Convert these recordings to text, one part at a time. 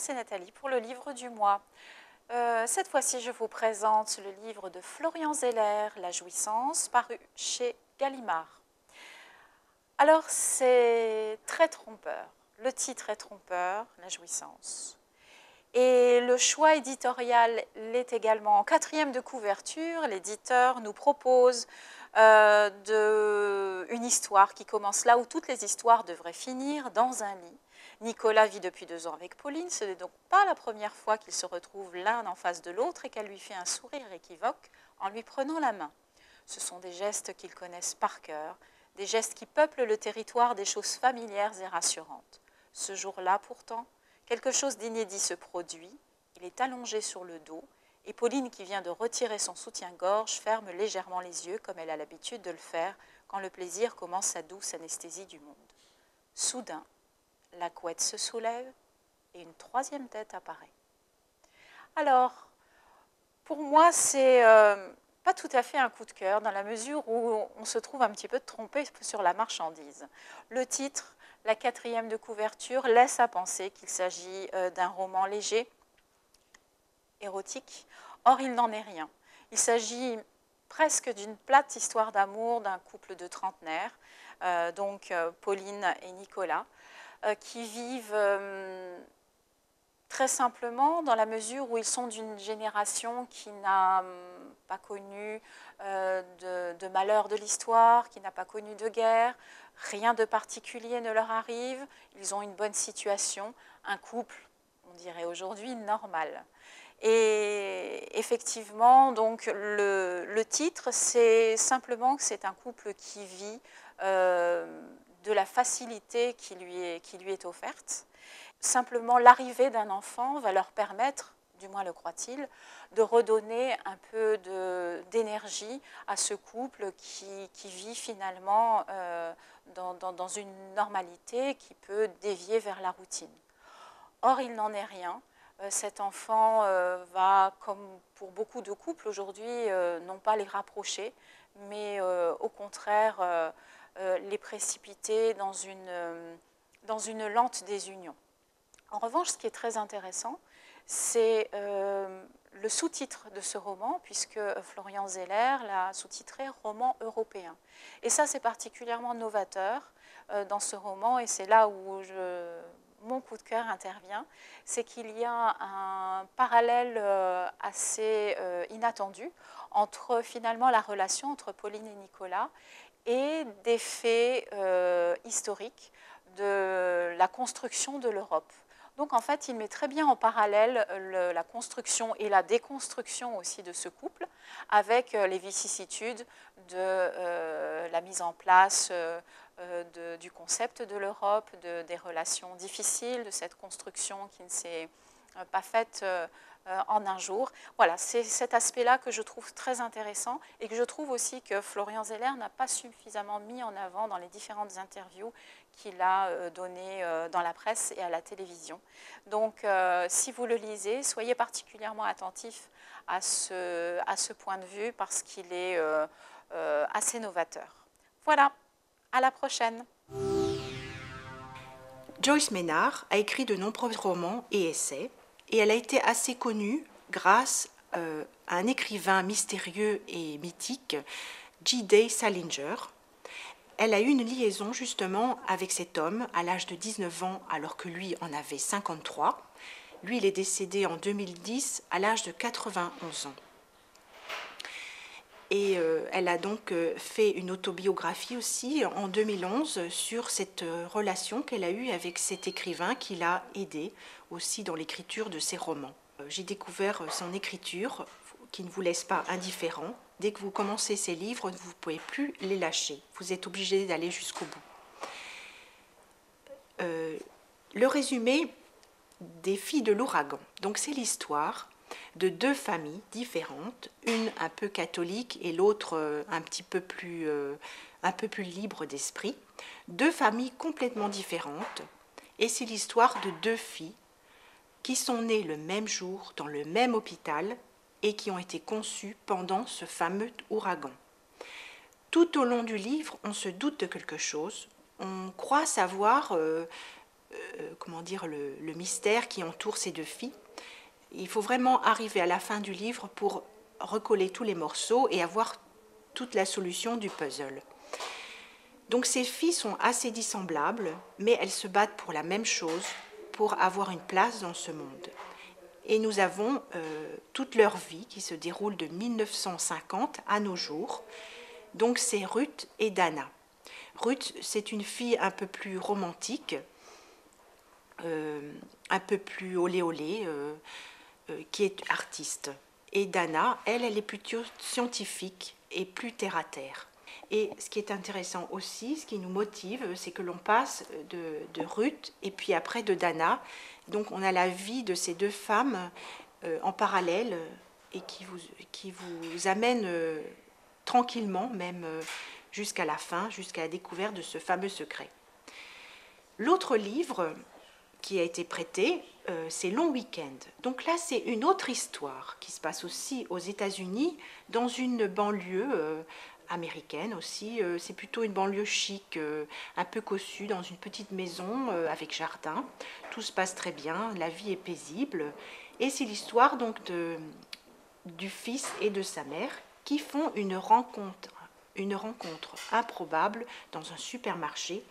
c'est Nathalie pour le livre du mois. Cette fois-ci, je vous présente le livre de Florian Zeller, La jouissance, paru chez Gallimard. Alors, c'est très trompeur. Le titre est trompeur, La jouissance. Et le choix éditorial l'est également. En quatrième de couverture, l'éditeur nous propose une histoire qui commence là où toutes les histoires devraient finir, dans un lit. Nicolas vit depuis 2 ans avec Pauline, ce n'est donc pas la première fois qu'ils se retrouvent l'un en face de l'autre et qu'elle lui fait un sourire équivoque en lui prenant la main. Ce sont des gestes qu'ils connaissent par cœur, des gestes qui peuplent le territoire des choses familières et rassurantes. Ce jour-là, pourtant, quelque chose d'inédit se produit, il est allongé sur le dos, et Pauline, qui vient de retirer son soutien-gorge, ferme légèrement les yeux comme elle a l'habitude de le faire quand le plaisir commence sa douce anesthésie du monde. Soudain, la couette se soulève et une troisième tête apparaît. Alors, pour moi, c'est pas tout à fait un coup de cœur dans la mesure où on se trouve un petit peu trompé sur la marchandise. Le titre, la quatrième de couverture, laisse à penser qu'il s'agit d'un roman léger, érotique. Or, il n'en est rien. Il s'agit presque d'une plate histoire d'amour d'un couple de trentenaires, Pauline et Nicolas, qui vivent très simplement dans la mesure où ils sont d'une génération qui n'a pas connu de malheur de l'histoire, qui n'a pas connu de guerre, rien de particulier ne leur arrive, ils ont une bonne situation, un couple, on dirait aujourd'hui, normal. Et effectivement, donc, le titre, c'est simplement que c'est un couple qui vit de la facilité qui lui est offerte. Simplement, l'arrivée d'un enfant va leur permettre, du moins le croit-il, de redonner un peu d'énergie à ce couple qui vit finalement dans une normalité qui peut dévier vers la routine. Or, il n'en est rien. Cet enfant va, comme pour beaucoup de couples aujourd'hui, non pas les rapprocher, mais au contraire les précipiter dans une lente désunion. En revanche, ce qui est très intéressant, c'est le sous-titre de ce roman, puisque Florian Zeller l'a sous-titré « Roman européen ». Et ça, c'est particulièrement novateur dans ce roman, et c'est là où mon coup de cœur intervient, c'est qu'il y a un parallèle assez inattendu entre finalement la relation entre Pauline et Nicolas et des faits historiques de la construction de l'Europe. Donc en fait, il met très bien en parallèle la construction et la déconstruction aussi de ce couple avec les vicissitudes de la mise en place du concept de l'Europe, des relations difficiles, de cette construction qui ne s'est pas faite en un jour. Voilà, c'est cet aspect-là que je trouve très intéressant et que je trouve aussi que Florian Zeller n'a pas suffisamment mis en avant dans les différentes interviews qu'il a données dans la presse et à la télévision. Donc, si vous le lisez, soyez particulièrement attentifs à ce point de vue parce qu'il est assez novateur. Voilà, à la prochaine. Joyce Maynard a écrit de nombreux romans et essais, et elle a été assez connue grâce à un écrivain mystérieux et mythique, J.D. Salinger. Elle a eu une liaison justement avec cet homme à l'âge de 19 ans alors que lui en avait 53. Lui, il est décédé en 2010 à l'âge de 91 ans. Et elle a donc fait une autobiographie aussi en 2011 sur cette relation qu'elle a eue avec cet écrivain qui l'a aidée aussi dans l'écriture de ses romans. J'ai découvert son écriture qui ne vous laisse pas indifférent. Dès que vous commencez ces livres, vous ne pouvez plus les lâcher. Vous êtes obligé d'aller jusqu'au bout. Le résumé des filles de l'ouragan. Donc c'est l'histoire de 2 familles différentes, une un peu catholique et l'autre un peu plus libre d'esprit. 2 familles complètement différentes. Et c'est l'histoire de 2 filles qui sont nées le même jour dans le même hôpital et qui ont été conçues pendant ce fameux ouragan. Tout au long du livre, on se doute de quelque chose. On croit savoir comment dire, le mystère qui entoure ces deux filles. Il faut vraiment arriver à la fin du livre pour recoller tous les morceaux et avoir toute la solution du puzzle. Donc ces filles sont assez dissemblables, mais elles se battent pour la même chose, pour avoir une place dans ce monde. Et nous avons toute leur vie qui se déroule de 1950 à nos jours. Donc c'est Ruth et Dana. Ruth, c'est une fille un peu plus romantique, un peu plus olé olé, qui est artiste. Et Dana, elle est plutôt scientifique et plus terre à terre. Et ce qui est intéressant aussi, ce qui nous motive, c'est que l'on passe de Ruth et puis après de Dana. Donc on a la vie de ces deux femmes en parallèle et qui vous amène tranquillement, même jusqu'à la fin, jusqu'à la découverte de ce fameux secret. L'autre livre qui a été prêté, c'est Long Weekend. Donc là, c'est une autre histoire qui se passe aussi aux États-Unis, dans une banlieue américaine aussi. C'est plutôt une banlieue chic, un peu cossue, dans une petite maison avec jardin. Tout se passe très bien, la vie est paisible. Et c'est l'histoire donc du fils et de sa mère qui font une rencontre improbable dans un supermarché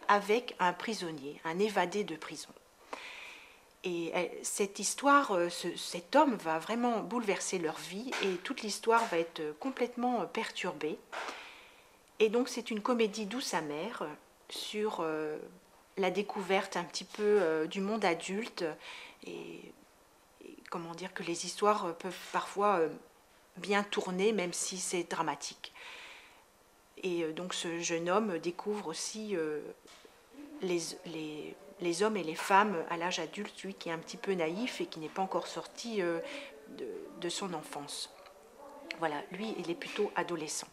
avec un prisonnier, un évadé de prison. Et cette histoire, cet homme va vraiment bouleverser leur vie et toute l'histoire va être complètement perturbée. Et donc c'est une comédie douce amère sur la découverte un petit peu du monde adulte et comment dire que les histoires peuvent parfois bien tourner même si c'est dramatique. Et donc ce jeune homme découvre aussi les hommes et les femmes à l'âge adulte, lui qui est un petit peu naïf et qui n'est pas encore sorti de son enfance. Voilà, lui, il est plutôt adolescent.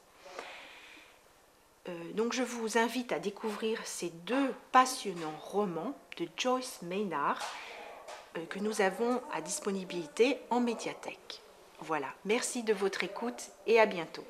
Donc je vous invite à découvrir ces deux passionnants romans de Joyce Maynard que nous avons à disponibilité en médiathèque. Voilà, merci de votre écoute et à bientôt.